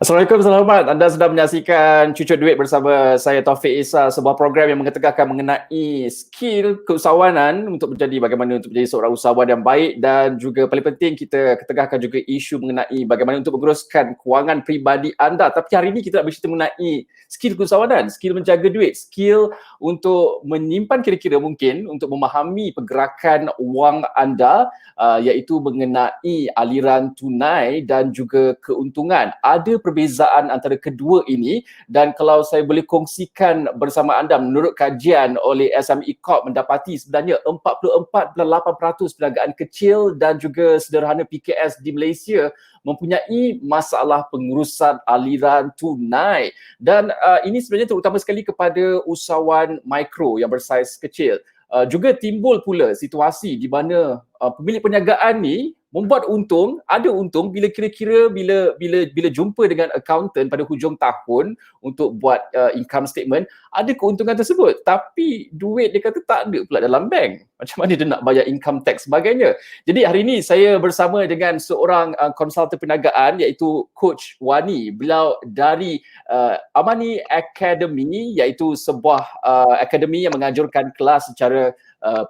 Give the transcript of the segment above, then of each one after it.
Assalamualaikum, selamat. Anda sedang menyaksikan Cucuk Duit bersama saya Taufik Isa, sebuah program yang mengetengahkan mengenai skill keusahawanan untuk bagaimana untuk menjadi seorang usahawan yang baik, dan juga paling penting kita ketengahkan juga isu mengenai bagaimana untuk menguruskan kewangan peribadi anda. Tapi hari ini kita nak bercerita mengenai skill keusahawanan, skill menjaga duit, skill untuk menyimpan kira-kira mungkin untuk memahami pergerakan wang anda, iaitu mengenai aliran tunai dan juga keuntungan. Ada perbezaan antara kedua ini, dan kalau saya boleh kongsikan bersama anda, menurut kajian oleh SME Corp mendapati sebenarnya 44.8% perniagaan kecil dan juga sederhana PKS di Malaysia mempunyai masalah pengurusan aliran tunai, dan ini sebenarnya terutama sekali kepada usahawan mikro yang bersaiz kecil. Juga timbul pula situasi di mana pemilik perniagaan ni membuat untung, ada untung bila kira-kira bila jumpa dengan accountant pada hujung tahun untuk buat income statement, ada keuntungan tersebut, tapi duit dia kata tak ada pula dalam bank. Macam mana dia nak bayar income tax sebagainya. Jadi hari ini saya bersama dengan seorang konsultan perniagaan iaitu Coach Wani. Beliau dari Amani Academy, iaitu sebuah akademi yang mengajarkan kelas secara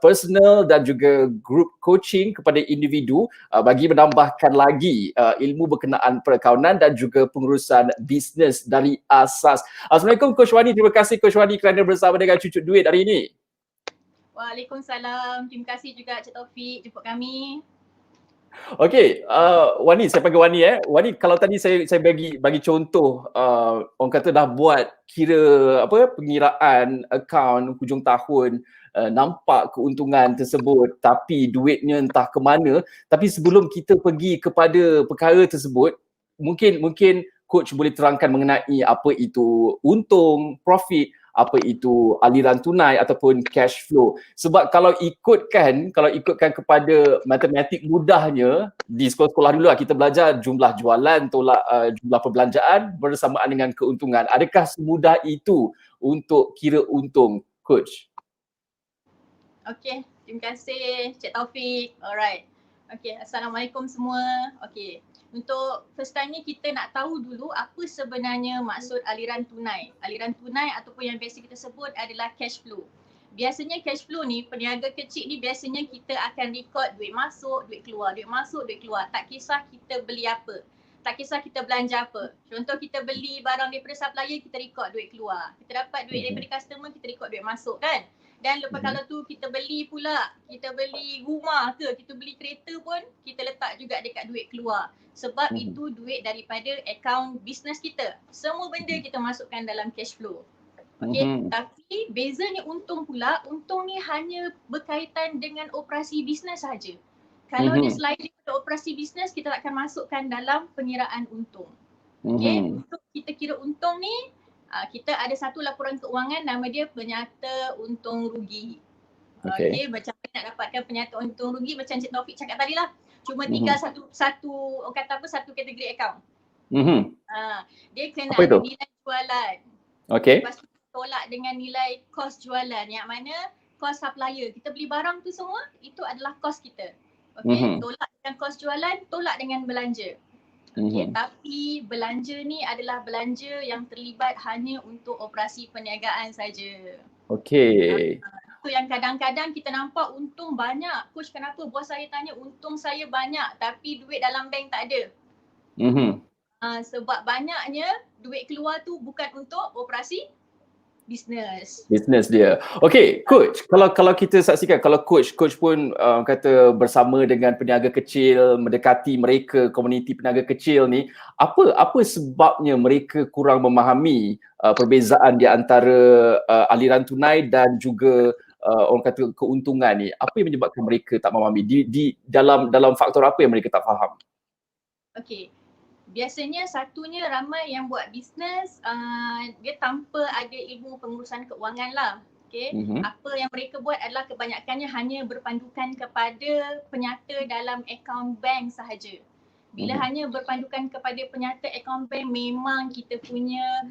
personal dan juga group coaching kepada individu bagi menambahkan lagi ilmu berkenaan perakaunan dan juga pengurusan bisnes dari asas. Assalamualaikum Coach Wani, terima kasih Coach Wani kerana bersama dengan Cucuk Duit hari ini. Waalaikumsalam, terima kasih juga Cik Taufik jemput kami. Okey, Wani, saya panggil Wani Wani, kalau tadi saya bagi contoh, orang kata dah buat kira pengiraan akaun hujung tahun, nampak keuntungan tersebut tapi duitnya entah ke mana. Tapi sebelum kita pergi kepada perkara tersebut, mungkin coach boleh terangkan mengenai apa itu untung, profit, apa itu aliran tunai ataupun cash flow. Sebab kalau ikutkan kepada matematik mudahnya, di sekolah-sekolah dulu kita belajar jumlah jualan tolak jumlah perbelanjaan bersamaan dengan keuntungan. Adakah semudah itu untuk kira untung, coach? Okey, terima kasih Cik Taufik. Alright. Okey, Assalamualaikum semua. Okey, untuk first time ni kita nak tahu dulu apa sebenarnya maksud aliran tunai. Aliran tunai ataupun yang biasa kita sebut adalah cash flow. Biasanya cash flow ni, peniaga kecil ni biasanya kita akan record duit masuk, duit keluar, duit masuk, duit keluar. Tak kisah kita beli apa. Tak kisah kita belanja apa. Contoh kita beli barang daripada supplier, kita record duit keluar. Kita dapat duit daripada customer, kita record duit masuk kan. Dan lepas kalau tu kita beli pula, kita beli rumah ke, kita beli kereta pun, kita letak juga dekat duit keluar. Sebab itu duit daripada akaun bisnes kita. Semua benda kita masukkan dalam cash flow. Okey, tapi bezanya untung pula, untung ni hanya berkaitan dengan operasi bisnes sahaja. Kalau dia selain daripada operasi bisnes, kita akan masukkan dalam pengiraan untung. Okey, untuk kita kira untung ni, kita ada satu laporan keuangan, nama dia penyata untung rugi. Okey, macam mana nak dapatkan penyata untung rugi, macam Cik Taufik cakap tadi lah. Cuma tinggal satu kategori akaun. Dia kena ada nilai jualan. Okey. Lepas tu tolak dengan nilai kos jualan, yang mana kos supplier. Kita beli barang tu semua, itu adalah kos kita. Okey, tolak dengan kos jualan, tolak dengan belanja. Okey, tapi belanja ni adalah belanja yang terlibat hanya untuk operasi perniagaan saja. Okey. Itu yang kadang-kadang kita nampak untung banyak. Coach, kenapa bos saya tanya untung saya banyak tapi duit dalam bank tak ada? Sebab banyaknya duit keluar tu bukan untuk operasi bisnes dia. Okey, coach, kalau kita saksikan, kalau coach pun kata bersama dengan peniaga kecil, mendekati mereka, komuniti peniaga kecil ni, apa sebabnya mereka kurang memahami perbezaan di antara aliran tunai dan juga orang kata keuntungan ni? Apa yang menyebabkan mereka tak memahami? Di dalam faktor apa yang mereka tak faham? Okey. Biasanya satunya ramai yang buat bisnes, dia tanpa ada ilmu pengurusan keuangan lah. Okay. Apa yang mereka buat adalah kebanyakannya hanya berpandukan kepada penyata dalam akaun bank sahaja. Bila hanya berpandukan kepada penyata akaun bank, memang kita punya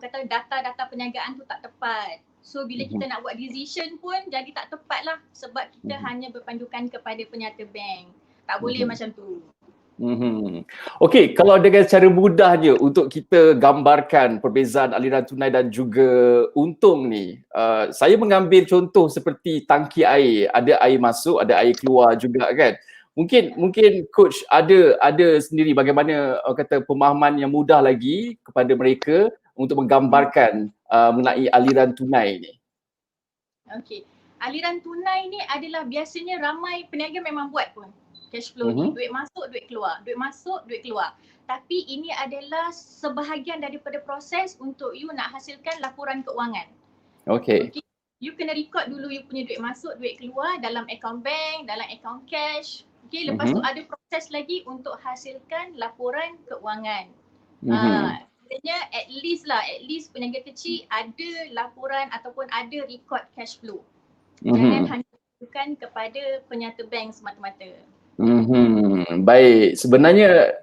kata data-data perniagaan tu tak tepat. So bila kita nak buat decision pun jadi tak tepat lah, sebab kita hanya berpandukan kepada penyata bank. Tak boleh macam tu. Okey, kalau dengan cara mudahnya untuk kita gambarkan perbezaan aliran tunai dan juga untung ni, saya mengambil contoh seperti tangki air, ada air masuk, ada air keluar juga kan. Mungkin coach ada sendiri bagaimana kata pemahaman yang mudah lagi kepada mereka untuk menggambarkan mengenai aliran tunai ni. Okey. Aliran tunai ni adalah biasanya ramai peniaga memang buat pun cash flow ni. Mhm. Duit masuk, duit keluar. Duit masuk, duit keluar. Tapi ini adalah sebahagian daripada proses untuk you nak hasilkan laporan keuangan. Okey. Okay. You kena record dulu you punya duit masuk, duit keluar dalam akaun bank, dalam akaun cash. Okay, lepas tu ada proses lagi untuk hasilkan laporan keuangan. Sebenarnya at least peniaga kecil ada laporan ataupun ada record cash flow. Jangan hanya bukan kepada penyata bank semata-mata. Baik, sebenarnya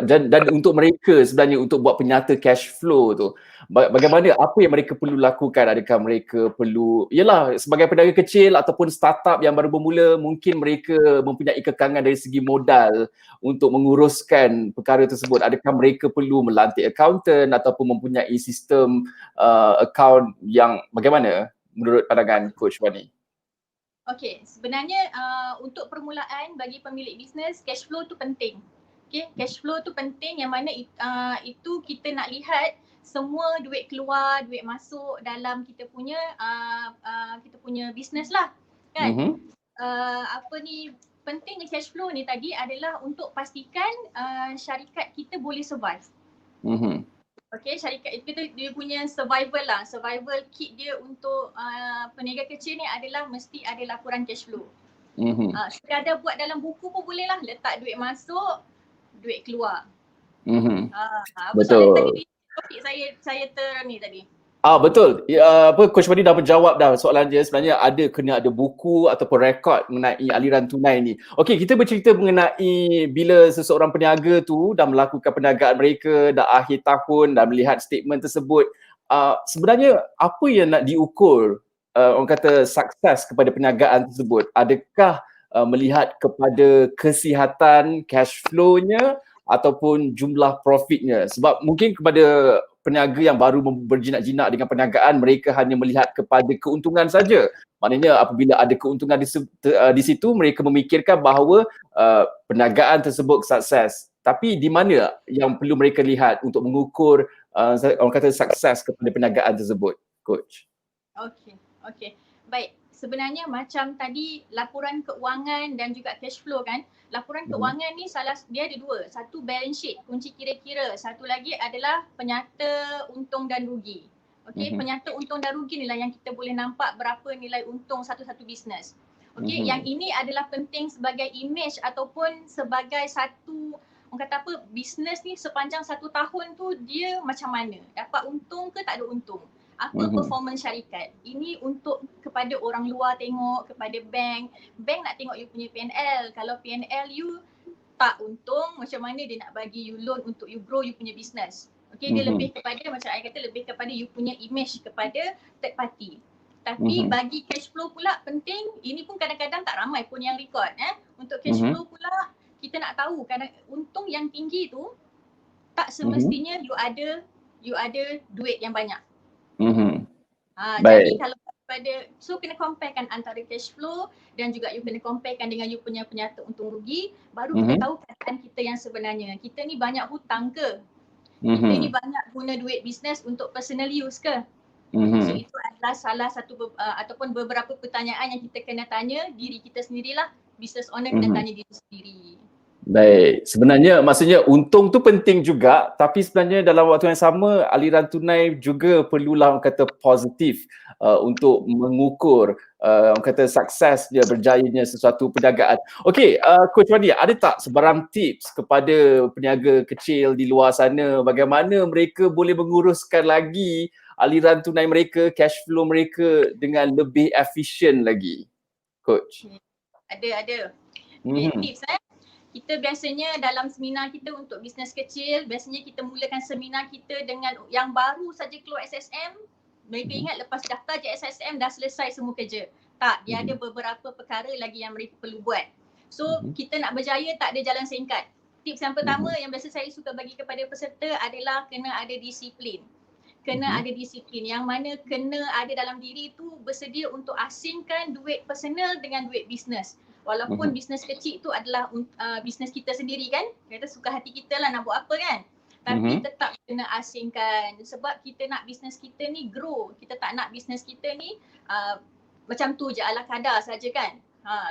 dan untuk mereka sebenarnya untuk buat penyata cash flow tu, bagaimana, apa yang mereka perlu lakukan? Adakah mereka perlu, yalah, sebagai peniaga kecil ataupun startup yang baru bermula, mungkin mereka mempunyai kekangan dari segi modal untuk menguruskan perkara tersebut. Adakah mereka perlu melantik accountant ataupun mempunyai sistem account yang bagaimana menurut pandangan Coach Wani? Okey, sebenarnya untuk permulaan bagi pemilik bisnes, cash flow tu penting. Okey, cash flow tu penting yang mana itu kita nak lihat semua duit keluar, duit masuk dalam kita punya bisnes lah, kan? Pentingnya cash flow ni tadi adalah untuk pastikan syarikat kita boleh survive. Okay, syarikat kita dia punya survival kit dia untuk peniaga kecil ni adalah mesti ada laporan cash flow. Sekadar buat dalam buku pun boleh lah, letak duit masuk, duit keluar. Apa soalan tadi? Topik saya ni tadi. Betul. Coach Madi dah menjawab dah soalan dia. Sebenarnya kena ada buku ataupun rekod mengenai aliran tunai ni. Okey, kita bercerita mengenai bila seseorang peniaga tu dah melakukan perniagaan mereka, dah akhir tahun, dah melihat statement tersebut. Sebenarnya apa yang nak diukur, orang kata sukses kepada perniagaan tersebut? Adakah melihat kepada kesihatan cash flow-nya ataupun jumlah profitnya? Sebab mungkin kepada peniaga yang baru berjinak-jinak dengan perniagaan, mereka hanya melihat kepada keuntungan saja. Maknanya apabila ada keuntungan di situ, mereka memikirkan bahawa perniagaan tersebut sukses. Tapi di mana yang perlu mereka lihat untuk mengukur orang kata sukses kepada perniagaan tersebut, Coach? Okey. Baik. Sebenarnya macam tadi laporan keuangan dan juga cash flow kan. Laporan keuangan ni dia ada dua. Satu balance sheet, kunci kira-kira. Satu lagi adalah penyata untung dan rugi. Okey, penyata untung dan rugi ni lah yang kita boleh nampak berapa nilai untung satu-satu bisnes. Okey, yang ini adalah penting sebagai image ataupun sebagai satu, orang kata apa, bisnes ni sepanjang satu tahun tu dia macam mana? Dapat untung ke tak ada untung? Apa performance syarikat? Ini untuk kepada orang luar tengok, kepada bank. Bank nak tengok you punya PNL. Kalau PNL you tak untung, macam mana dia nak bagi you loan untuk you grow you punya business? Okay, dia lebih kepada, macam saya kata, lebih kepada you punya image kepada third party. Tapi bagi cash flow pula penting, ini pun kadang-kadang tak ramai pun yang record. Untuk cash flow pula, kita nak tahu kadang untung yang tinggi tu tak semestinya you ada duit yang banyak. Jadi kalau kena comparekan antara cash flow dan juga you kena comparekan dengan you punya penyata untung rugi, baru kita tahu keadaan kita yang sebenarnya. Kita ni banyak hutang ke? Kita ni banyak guna duit bisnes untuk personal use ke? So itu adalah salah satu ataupun beberapa pertanyaan yang kita kena tanya diri kita sendirilah. Business owner kena tanya diri sendiri. Baik, sebenarnya maksudnya untung tu penting juga, tapi sebenarnya dalam waktu yang sama aliran tunai juga perlulah orang kata positif untuk mengukur orang kata sukses dia, berjayanya sesuatu perniagaan. Okey, Coach Wadi, ada tak sebarang tips kepada peniaga kecil di luar sana bagaimana mereka boleh menguruskan lagi aliran tunai mereka, cash flow mereka dengan lebih efisien lagi, Coach? Ada. Tips kita biasanya dalam seminar kita untuk bisnes kecil, biasanya kita mulakan seminar kita dengan yang baru saja keluar SSM. Mereka ingat lepas daftar je SSM dah selesai semua kerja. Tak, dia ada beberapa perkara lagi yang mereka perlu buat. So kita nak berjaya tak ada jalan singkat. tips yang pertama yang biasa saya suka bagi kepada peserta adalah kena ada disiplin. Kena ada disiplin yang mana kena ada dalam diri tu bersedia untuk asingkan duit personal dengan duit bisnes. Walaupun bisnes kecil tu adalah bisnes kita sendiri kan, kita suka hati kita lah nak buat apa kan. Tapi tetap kena asingkan sebab kita nak bisnes kita ni grow. Kita tak nak bisnes kita ni macam tu je ala kadar saja kan.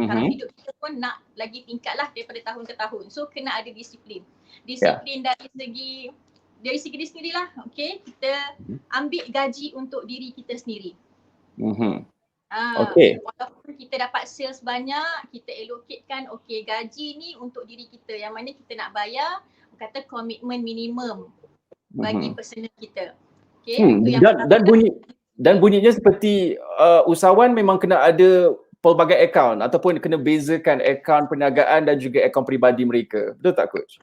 Kalau hidup kita pun nak lagi tingkat lah daripada tahun ke tahun. So kena ada disiplin. Disiplin dari segi diri sendirilah, okay, kita ambil gaji untuk diri kita sendiri. Okay. Walaupun kita dapat sales banyak, kita allocatekan okay gaji ni untuk diri kita yang mana kita nak bayar, kata komitmen minimum bagi personal kita. Okay, dan bunyinya seperti usahawan memang kena ada pelbagai akaun ataupun kena bezakan akaun perniagaan dan juga akaun peribadi mereka. Betul tak coach?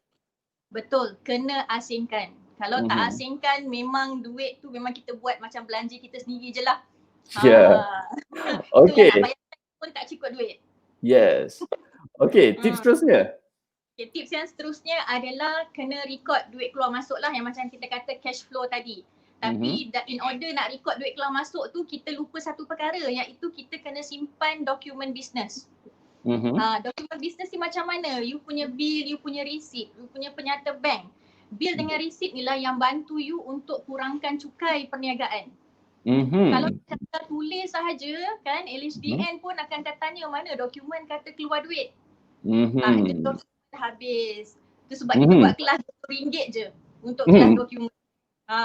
Betul, kena asingkan. Kalau tak asingkan memang duit tu memang kita buat macam belanja kita sendiri je lah. Okay. Nak bayar pun tak cukup duit. Yes. Okay, tips seterusnya. Okay, tips yang seterusnya adalah kena record duit keluar masuk lah yang macam kita kata cash flow tadi. Tapi in order nak record duit keluar masuk tu kita lupa satu perkara iaitu kita kena simpan dokumen bisnes. Dokumen bisnes ni macam mana? You punya bill, you punya receipt, you punya penyata bank. Bil dengan receipt ni lah yang bantu you untuk kurangkan cukai perniagaan. Kalau kita tulis sahaja kan, LHDN pun akan tanya mana dokumen kata keluar duit. Itu dokumen habis. Itu sebab kita buat kelas RM2 je untuk kelas dokumen.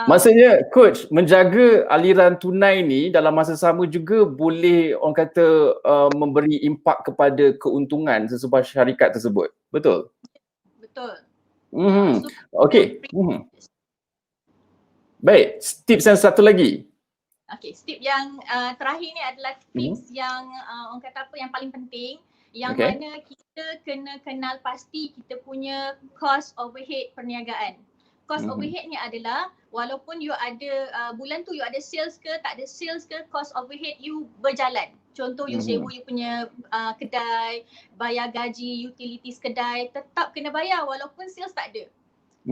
Maksudnya coach, menjaga aliran tunai ni dalam masa sama juga boleh orang kata memberi impak kepada keuntungan sesebuah syarikat tersebut. Betul? Betul. Okay. Baik, tips yang satu lagi. Okay, tip yang terakhir ni adalah tips yang orang kata apa yang paling penting, yang mana kita kena kenal pasti kita punya cost overhead perniagaan. Cost overhead ni adalah walaupun you ada bulan tu you ada sales ke tak ada sales ke, cost overhead you berjalan. Contoh you sewa you punya kedai, bayar gaji, utilities kedai, tetap kena bayar walaupun sales tak ada.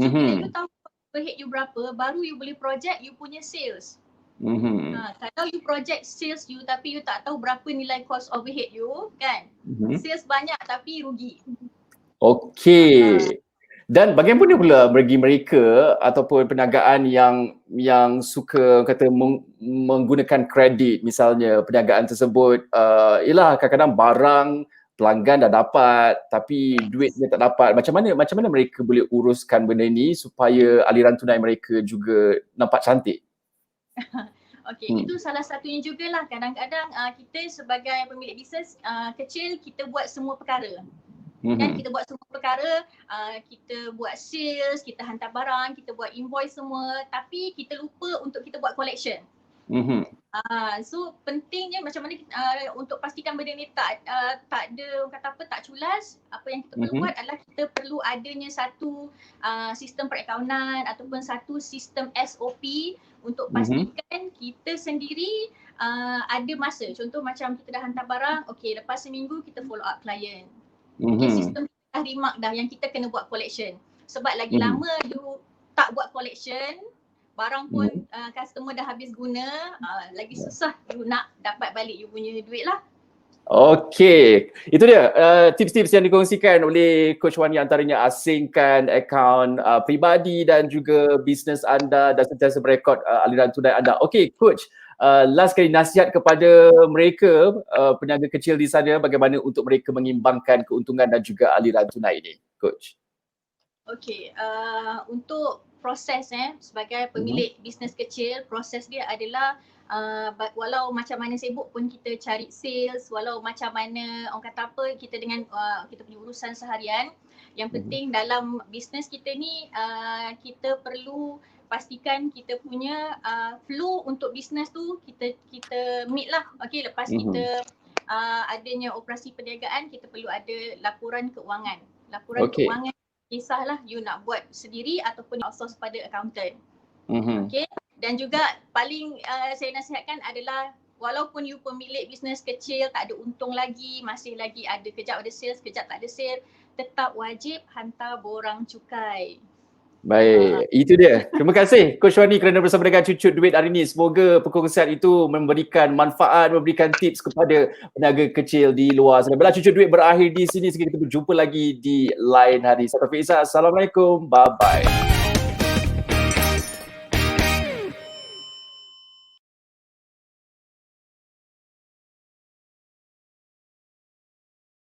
So bila you tahu overhead you berapa, baru you boleh project you punya sales. Kalau you project sales you tapi you tak tahu berapa nilai cost overhead you kan, sales banyak tapi rugi. Okay. Dan bagaimana pula bagi mereka ataupun perniagaan yang suka kata menggunakan kredit, misalnya perniagaan tersebut ialah kadang-kadang barang pelanggan dah dapat tapi duitnya tak dapat. Macam mana mereka boleh uruskan benda ni supaya aliran tunai mereka juga nampak cantik? Okay, itu salah satunya jugalah kadang-kadang kita sebagai pemilik bisnes kecil kita buat semua perkara. Kan kita buat semua perkara, kita buat sales, kita hantar barang, kita buat invoice semua, tapi kita lupa untuk kita buat collection. So pentingnya macam mana untuk pastikan benda ni tak ada kata apa tak culas, apa yang kita perlu buat adalah kita perlu adanya satu sistem perakaunan ataupun satu sistem SOP untuk pastikan kita sendiri ada masa. Contoh macam kita dah hantar barang, okay lepas seminggu kita follow up client. Okay, sistem dah remark dah yang kita kena buat collection. Sebab lagi lama you tak buat collection, barang pun customer dah habis guna, lagi susah you nak dapat balik you punya duit lah. Okay, itu dia tips-tips yang dikongsikan oleh Coach Wani, antaranya asingkan akaun peribadi dan juga bisnes anda dan sentiasa merekod aliran tunai anda. Okay Coach, last kali nasihat kepada mereka peniaga kecil di sana bagaimana untuk mereka mengimbangkan keuntungan dan juga aliran tunai ini, Coach. Okay, untuk proses sebagai pemilik bisnes kecil, proses dia adalah walau macam mana sibuk pun kita cari sales, walau macam mana orang kata apa kita dengan kita punya urusan seharian, yang penting dalam bisnes kita ni kita perlu pastikan kita punya flow untuk bisnes tu kita meet lah. Okay, lepas kita adanya operasi perniagaan, kita perlu ada laporan keuangan. Laporan keuangan kisahlah you nak buat sendiri ataupun outsource pada accountant. Okay, dan juga paling saya nasihatkan adalah walaupun you pemilik bisnes kecil, tak ada untung lagi, masih lagi ada kejap ada sales, kejap tak ada sales, tetap wajib hantar borang cukai. Baik, itu dia. Terima kasih Coach Wani kerana bersama dengan Cucuk Duit hari ini. Semoga perkongsian itu memberikan manfaat, memberikan tips kepada peniaga kecil di luar sana. Baiklah, Cucuk Duit berakhir di sini. Kita berjumpa lagi di lain hari. Saya Taufik Izzah. Assalamualaikum. Bye-bye.